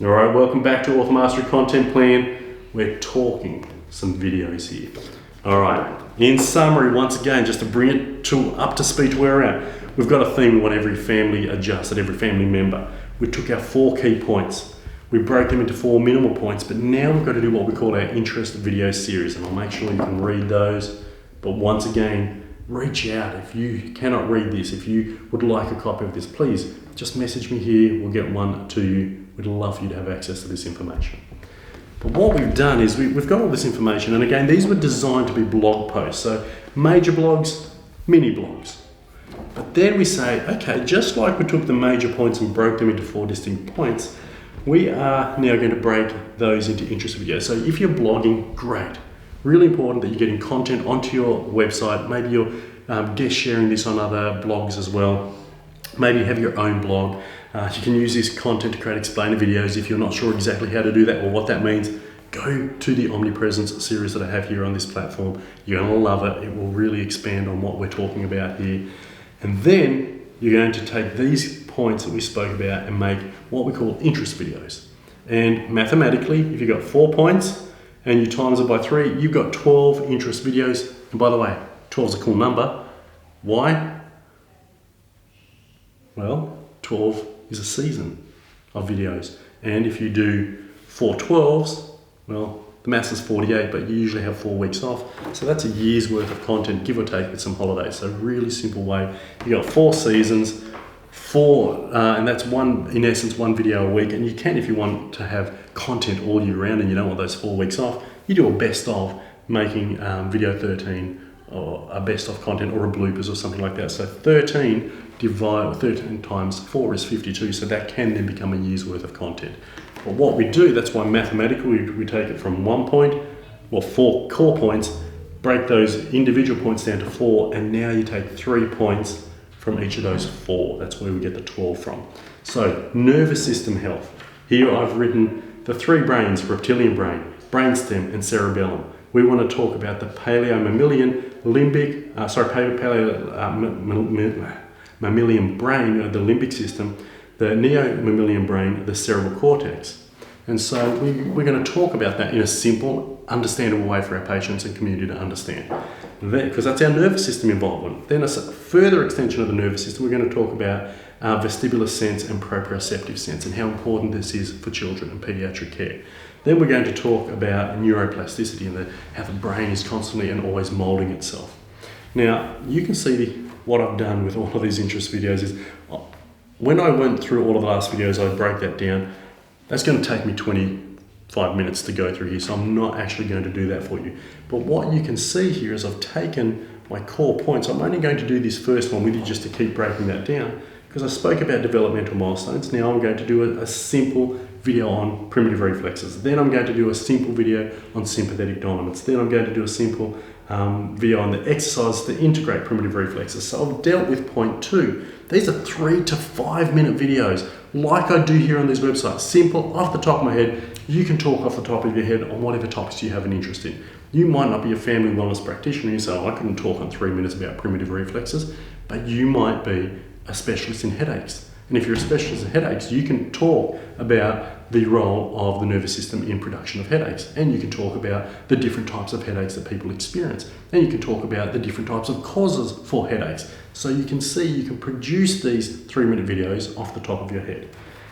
All right, welcome back to Author Mastery Content Plan. We're talking some videos here. All right, in summary, once again, just to bring it up to speed to where we're at, we've got a theme we want every family adjusted, every family member. We took our 4 key points. We broke them into 4 minimal points, but now we've got to do what we call our interest video series, and I'll make sure you can read those. But once again, reach out. If you cannot read this, if you would like a copy of this, please just message me here. We'll get one to you. We'd love for you to have access to this information. But what we've done is we've got all this information, and again, these were designed to be blog posts. So major blogs, mini blogs. But then we say, okay, just like we took the major points and broke them into 4 distinct points, we are now going to break those into interest videos. So if you're blogging, great. Really important that you're getting content onto your website. Maybe you're guest sharing this on other blogs as well. Maybe you have your own blog. You can use this content to create explainer videos. If you're not sure exactly how to do that or what that means, go to the Omnipresence series that I have here on this platform. You're going to love it. It will really expand on what we're talking about here. And then you're going to take these points that we spoke about and make what we call interest videos. And mathematically, if you've got 4 points and you times it by 3, you've got 12 interest videos. And by the way, 12 is a cool number. Why? Well, 12 is a season of videos. And if you do 4 12s, well, the maths is 48, but you usually have 4 weeks off. So that's a year's worth of content, give or take, with some holidays. So really simple way. You got 4 seasons, and that's in essence, 1 video a week. And you can, if you want to have content all year round and you don't want those 4 weeks off, you do a best of, making video 13 or a best of content or a bloopers or something like that. So 13 times 4 is 52. So that can then become a year's worth of content. But what we do, that's why mathematically we take it from 1 point, 4 core points, break those individual points down to 4, and now you take 3 points from each of those 4. That's where we get the 12 from. So nervous system health. Here I've written the 3 brains: reptilian brain, brainstem, and cerebellum. We want to talk about the paleo-mammalian mammalian brain, the limbic system, the neo-mammalian brain, the cerebral cortex. And so we're going to talk about that in a simple, understandable way for our patients and community to understand. Because that's our nervous system involvement. Then as a further extension of the nervous system, we're going to talk about vestibular sense and proprioceptive sense and how important this is for children and pediatric care. Then we're going to talk about neuroplasticity and how the brain is constantly and always molding itself. Now, you can see what I've done with all of these interest videos is, when I went through all of the last videos, I break that down. That's going to take me 25 minutes to go through here, so I'm not actually going to do that for you. But what you can see here is I've taken my core points. I'm only going to do this first one with you just to keep breaking that down, because I spoke about developmental milestones. Now I'm going to do a simple video on primitive reflexes. Then I'm going to do a simple video on sympathetic dominance. Then I'm going to do a simple video on the exercise to integrate primitive reflexes. So I've dealt with point 2. These are 3 to 5 minute videos, like I do here on these websites. Simple, off the top of my head. You can talk off the top of your head on whatever topics you have an interest in. You might not be a family wellness practitioner, so I couldn't talk on 3 minutes about primitive reflexes, but you might be a specialist in headaches. And if you're a specialist in headaches, you can talk about the role of the nervous system in production of headaches. And you can talk about the different types of headaches that people experience. And you can talk about the different types of causes for headaches. So you can see you can produce these 3-minute videos off the top of your head.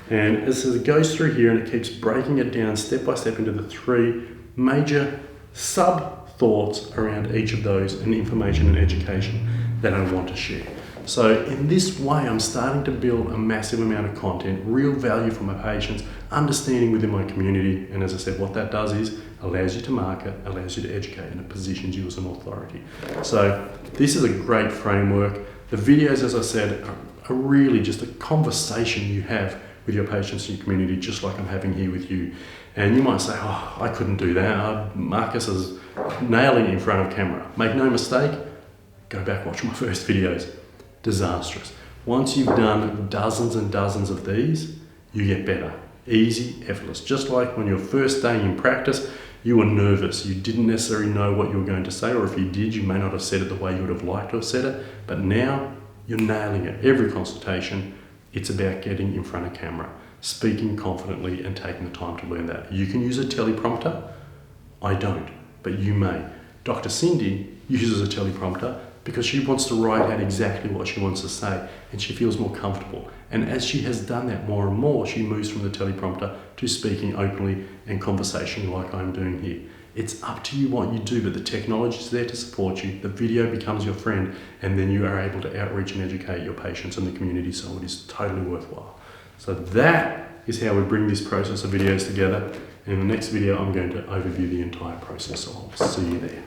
And as it goes through here and it keeps breaking it down step by step into the 3 major sub-thoughts around each of those and information and education that I want to share. So in this way, I'm starting to build a massive amount of content, real value for my patients, understanding within my community. And as I said, what that does is allows you to market, allows you to educate, and it positions you as an authority. So this is a great framework. The videos, as I said, are really just a conversation you have with your patients and your community, just like I'm having here with you. And you might say, oh, I couldn't do that. Marcus is nailing it in front of camera. Make no mistake, go back, watch my first videos. Disastrous. Once you've done dozens and dozens of these, you get better. Easy, effortless. Just like when your first day in practice, you were nervous. You didn't necessarily know what you were going to say, or if you did, you may not have said it the way you would have liked to have said it. But now you're nailing it. Every consultation, it's about getting in front of camera. speaking confidently and taking the time to learn that. You can use a teleprompter. I don't, but you may. Dr. Cindy uses a teleprompter because she wants to write out exactly what she wants to say, and she feels more comfortable. And as she has done that more and more, she moves from the teleprompter to speaking openly and conversation like I'm doing here. It's up to you what you do, but the technology is there to support you. The video becomes your friend, and then you are able to outreach and educate your patients and the community, so it is totally worthwhile. So that is how we bring this process of videos together. In the next video, I'm going to overview the entire process, so I'll see you there.